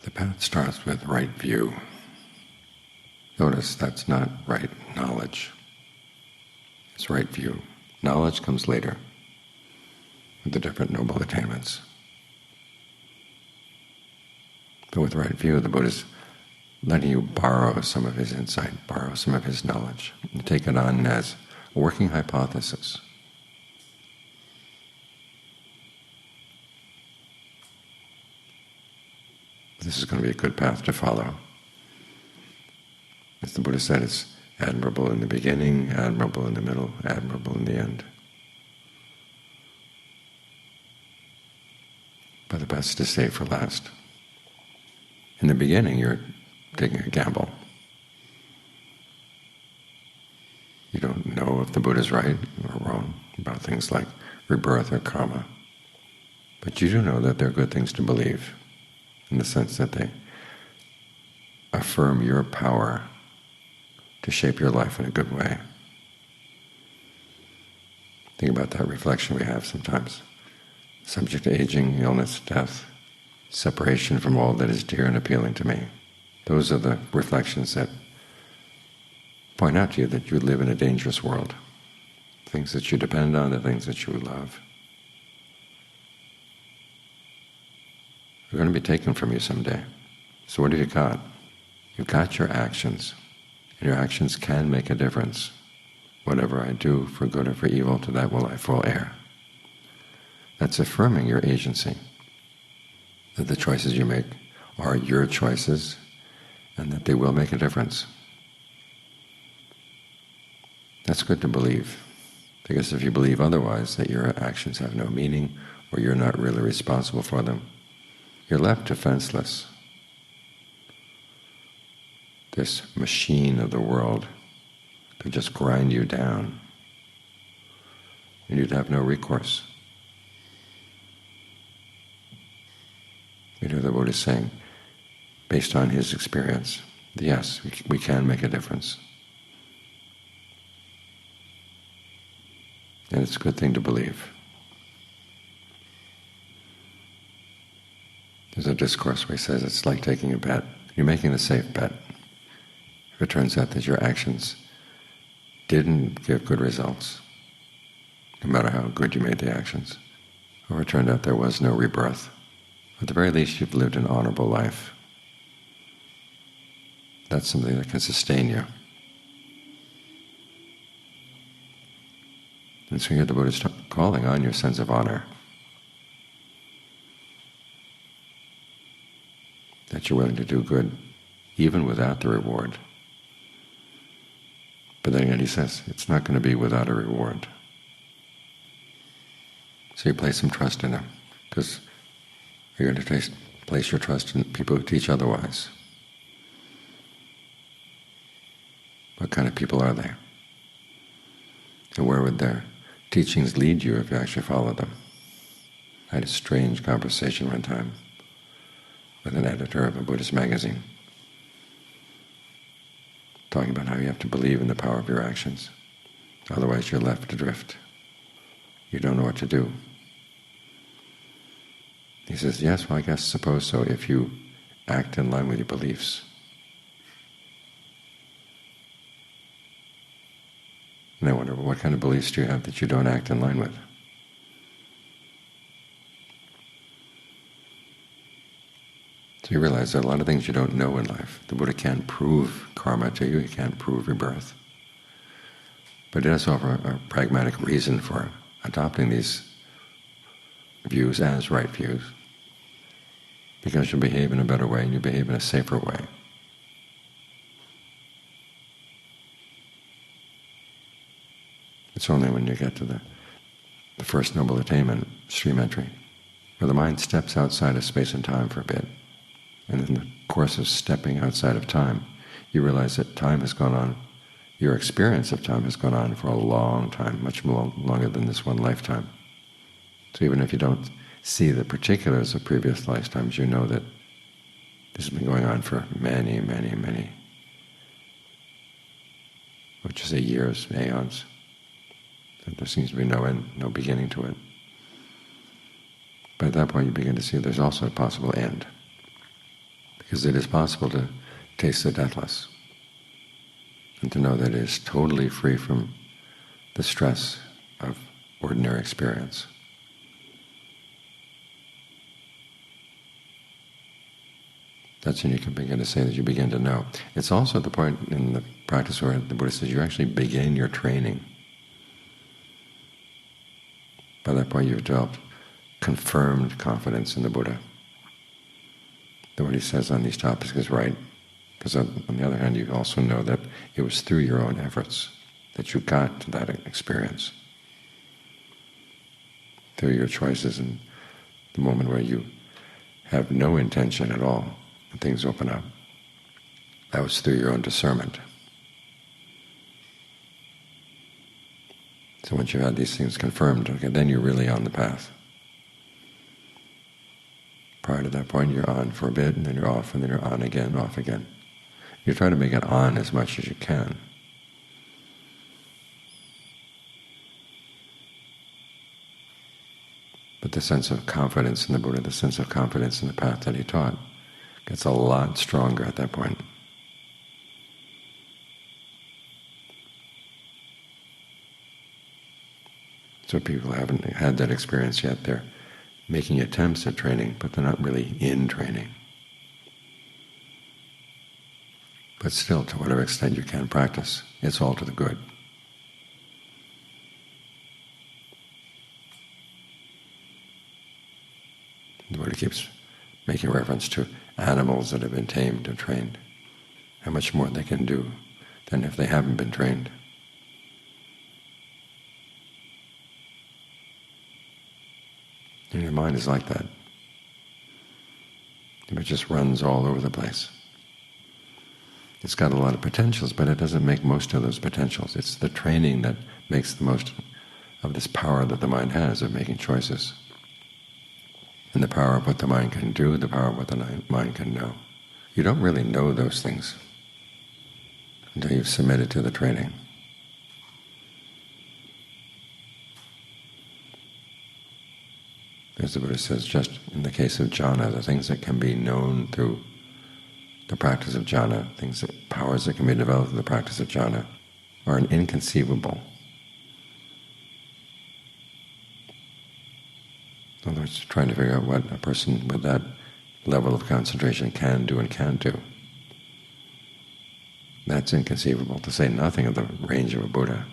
The path starts with right view. Notice that's not right knowledge. It's right view. Knowledge comes later with the different noble attainments. But with right view, the Buddha is letting you borrow some of his insight, borrow some of his knowledge, and take it on as a working hypothesis. This is going to be a good path to follow. As the Buddha said, it's admirable in the beginning, admirable in the middle, admirable in the end. But the best is saved for last. In the beginning, you're taking a gamble. You don't know if the Buddha's right or wrong about things like rebirth or karma. But you do know that they're good things to believe, in the sense that they affirm your power to shape your life in a good way. Think about that reflection we have sometimes. Subject to aging, illness, death, separation from all that is dear and appealing to me. Those are the reflections that point out to you that you live in a dangerous world. Things that you depend on, the things that you love, are going to be taken from you someday. So what have you got? You've got your actions, and your actions can make a difference. Whatever I do, for good or for evil, to that will I full heir. That's affirming your agency, that the choices you make are your choices, and that they will make a difference. That's good to believe, because if you believe otherwise, that your actions have no meaning, or you're not really responsible for them, you're left defenseless. This machine of the world could just grind you down, and you'd have no recourse. You know, the Buddha is saying, based on his experience, yes, we can make a difference. And it's a good thing to believe. There's a discourse where he says it's like taking a bet. You're making a safe bet. If it turns out that your actions didn't give good results, no matter how good you made the actions, or it turned out there was no rebirth, at the very least you've lived an honorable life. That's something that can sustain you. And so here the Buddha is calling on your sense of honor, that you're willing to do good even without the reward. But then again he says it's not going to be without a reward. So you place some trust in him, because you're going to place your trust in people who teach otherwise. What kind of people are they? And where would their teachings lead you if you actually followed them? I had a strange conversation one time with an editor of a Buddhist magazine, talking about how you have to believe in the power of your actions. Otherwise you're left adrift. You don't know what to do. He says, yes, well, I guess suppose so if you act in line with your beliefs. And I wonder, well, what kind of beliefs do you have that you don't act in line with? So you realize there are a lot of things you don't know in life. The Buddha can't prove karma to you, he can't prove rebirth. But he does offer a pragmatic reason for adopting these views as right views, because you behave in a better way and you behave in a safer way. It's only when you get to the first noble attainment, stream entry, where the mind steps outside of space and time for a bit. And in the course of stepping outside of time, you realize that time has gone on, your experience of time has gone on for a long time, much more longer than this one lifetime. So even if you don't see the particulars of previous lifetimes, you know that this has been going on for many, many, many, what you say, years, aeons. There seems to be no end, no beginning to it. But at that point you begin to see there's also a possible end. because it is possible to taste the deathless and to know that it is totally free from the stress of ordinary experience. That's when you can begin to say that you begin to know. It's also the point in the practice where the Buddha says you actually begin your training. By that point you've developed confirmed confidence in the Buddha. That what he says on these topics is right. Because on the other hand, you also know that it was through your own efforts that you got to that experience. Through your choices in the moment where you have no intention at all, and things open up. That was through your own discernment. So once you had these things confirmed, okay, then you're really on the path. Prior to that point, you're on for a bit, and then you're off, and then you're on again, off again. You try to make it on as much as you can. But the sense of confidence in the Buddha, the sense of confidence in the path that he taught, gets a lot stronger at that point. So people haven't had that experience yet. They're making attempts at training, but they're not really in training. But still, to whatever extent you can practice, it's all to the good. The Buddha keeps making reference to animals that have been tamed and trained, how much more they can do than if they haven't been trained. And your mind is like that. It just runs all over the place. It's got a lot of potentials, but it doesn't make most of those potentials. It's the training that makes the most of this power that the mind has of making choices. And the power of what the mind can do, the power of what the mind can know. You don't really know those things until you've submitted to the training. As the Buddha says, just in the case of jhana, the things that can be known through the practice of jhana, powers that can be developed through the practice of jhana, are inconceivable. In other words, trying to figure out what a person with that level of concentration can do and can't do. That's inconceivable, to say nothing of the range of a Buddha.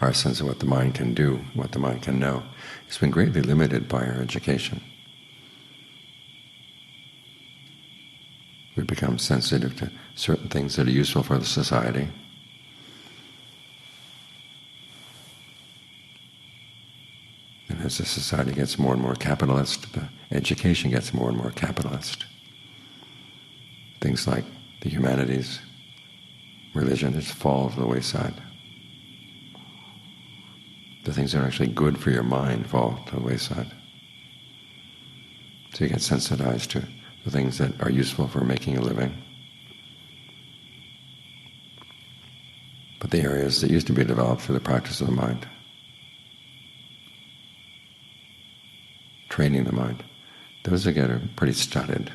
Our sense of what the mind can do, what the mind can know, has been greatly limited by our education. We become sensitive to certain things that are useful for the society. And as the society gets more and more capitalist, the education gets more and more capitalist. Things like the humanities, religion, just fall to the wayside. The things that are actually good for your mind fall to the wayside. So you get sensitized to the things that are useful for making a living. But the areas that used to be developed for the practice of the mind, training the mind, those again are pretty studied.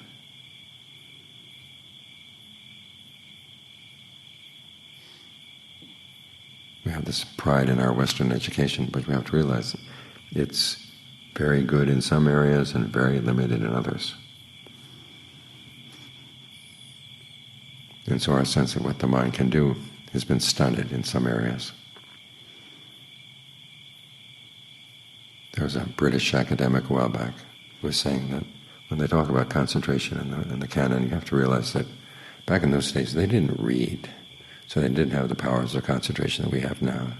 We have this pride in our Western education, but we have to realize it's very good in some areas and very limited in others. And so our sense of what the mind can do has been stunted in some areas. There was a British academic a while back who was saying that when they talk about concentration in the canon, you have to realize that back in those days they didn't read, so they didn't have the powers of concentration that we have now.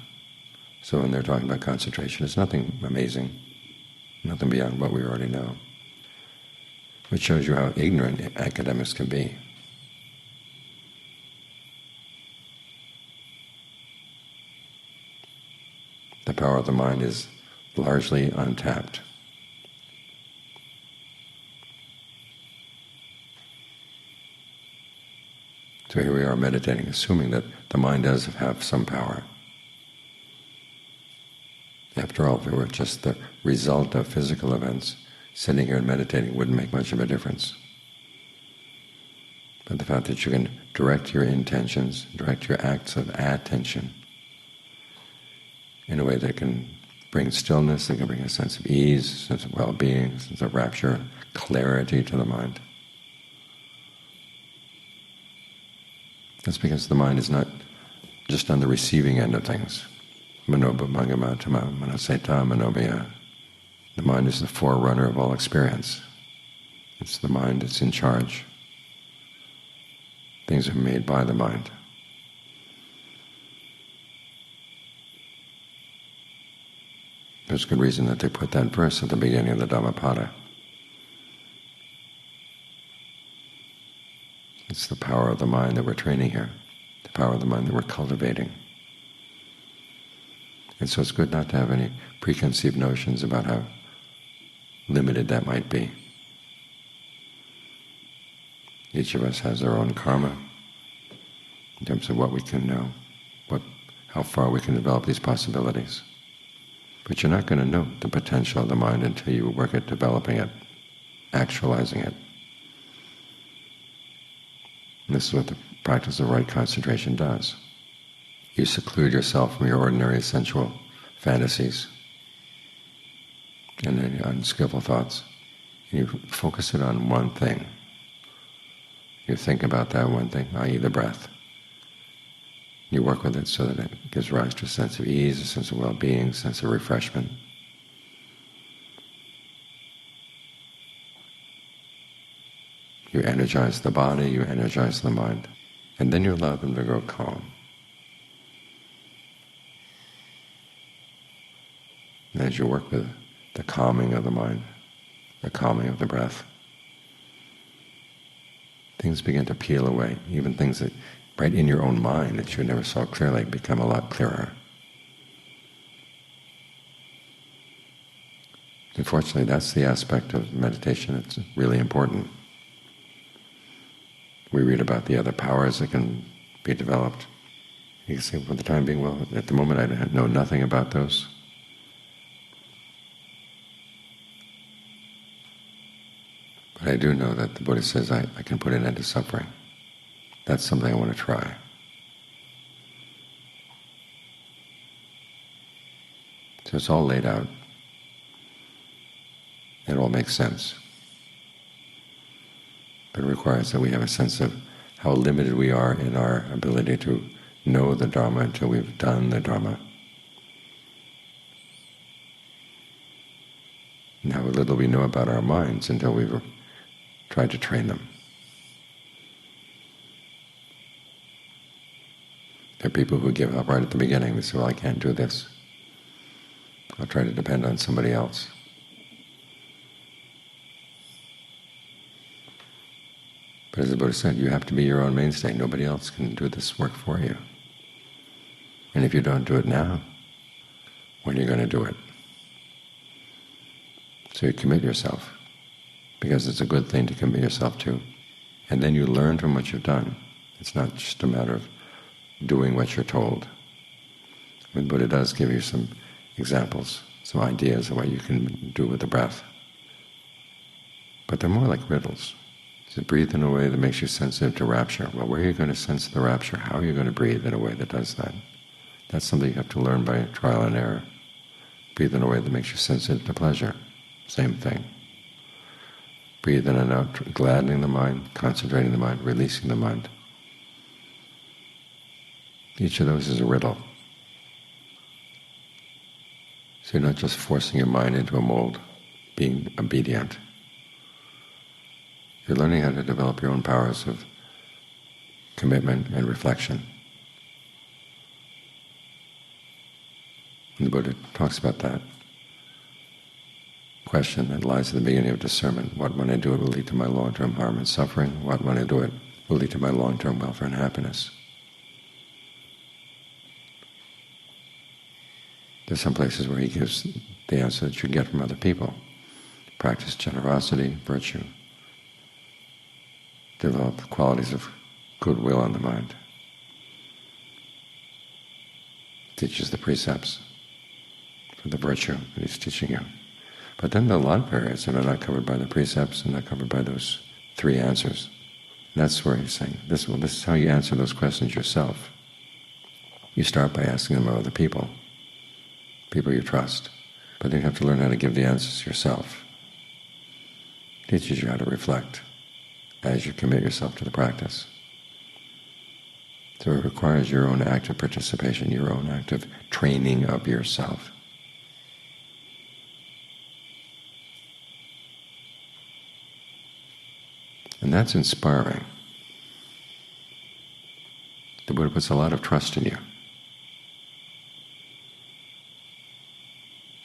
So when they're talking about concentration, it's nothing amazing, nothing beyond what we already know, which shows you how ignorant academics can be. The power of the mind is largely untapped. So here we are meditating, assuming that the mind does have some power. After all, if it were just the result of physical events, sitting here and meditating wouldn't make much of a difference. But the fact that you can direct your intentions, direct your acts of attention in a way that can bring stillness, that can bring a sense of ease, sense of well-being, sense of rapture, clarity to the mind. That's because the mind is not just on the receiving end of things. Manobhavangamatama, manaseta, manobhaya. The mind is the forerunner of all experience. It's the mind that's in charge. Things are made by the mind. There's good reason that they put that verse at the beginning of the Dhammapada. It's the power of the mind that we're training here, the power of the mind that we're cultivating. And so it's good not to have any preconceived notions about how limited that might be. Each of us has our own karma in terms of what we can know, how far we can develop these possibilities. But you're not going to know the potential of the mind until you work at developing it, actualizing it. And this is what the practice of right concentration does. You seclude yourself from your ordinary sensual fantasies and any unskillful thoughts. And you focus it on one thing. You think about that one thing, i.e. the breath. You work with it so that it gives rise to a sense of ease, a sense of well-being, a sense of refreshment. You energize the body, you energize the mind, and then you allow them to grow calm. And as you work with the calming of the mind, the calming of the breath, things begin to peel away, even things that right in your own mind that you never saw clearly become a lot clearer. Unfortunately, that's the aspect of meditation that's really important. We read about the other powers that can be developed. You can say, for the time being, well, at the moment I know nothing about those. But I do know that the Buddha says I can put an end to suffering. That's something I want to try. So it's all laid out. It all makes sense. But it requires that we have a sense of how limited we are in our ability to know the Dharma until we've done the Dharma. And how little we know about our minds until we've tried to train them. There are people who give up right at the beginning. They say, well, I can't do this. I'll try to depend on somebody else. But as the Buddha said, you have to be your own mainstay. Nobody else can do this work for you. And if you don't do it now, when are you going to do it? So you commit yourself, because it's a good thing to commit yourself to. And then you learn from what you've done. It's not just a matter of doing what you're told. The Buddha does give you some examples, some ideas of what you can do with the breath. But they're more like riddles. So breathe in a way that makes you sensitive to rapture. Well, where are you going to sense the rapture? How are you going to breathe in a way that does that? That's something you have to learn by trial and error. Breathe in a way that makes you sensitive to pleasure. Same thing. Breathe in and out, gladdening the mind, concentrating the mind, releasing the mind. Each of those is a riddle. So you're not just forcing your mind into a mold, being obedient. You're learning how to develop your own powers of commitment and reflection. And the Buddha talks about that question that lies at the beginning of discernment. What, when I do it, will lead to my long-term harm and suffering? What, when I do it, will lead to my long-term welfare and happiness? There's some places where he gives the answer that you get from other people. Practice generosity, virtue. Develop the qualities of goodwill in the mind. Teaches the precepts for the virtue that he's teaching you. But then there are a lot of areas that are not covered by the precepts and not covered by those 3 answers. And that's where he's saying, this is how you answer those questions yourself. You start by asking them of other people you trust. But then you have to learn how to give the answers yourself. It teaches you how to reflect as you commit yourself to the practice. So it requires your own active participation, your own active training of yourself. And that's inspiring. The Buddha puts a lot of trust in you,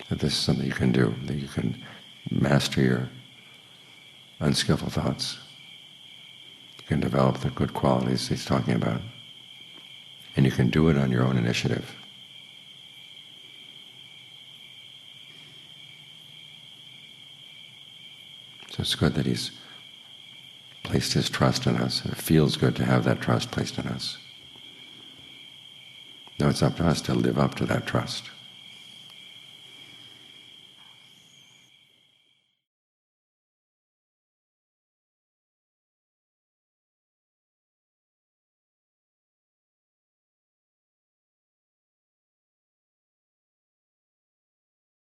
that this is something you can do, that you can master your unskillful thoughts. You can develop the good qualities he's talking about, and you can do it on your own initiative. So it's good that he's placed his trust in us, and it feels good to have that trust placed in us. Now it's up to us to live up to that trust.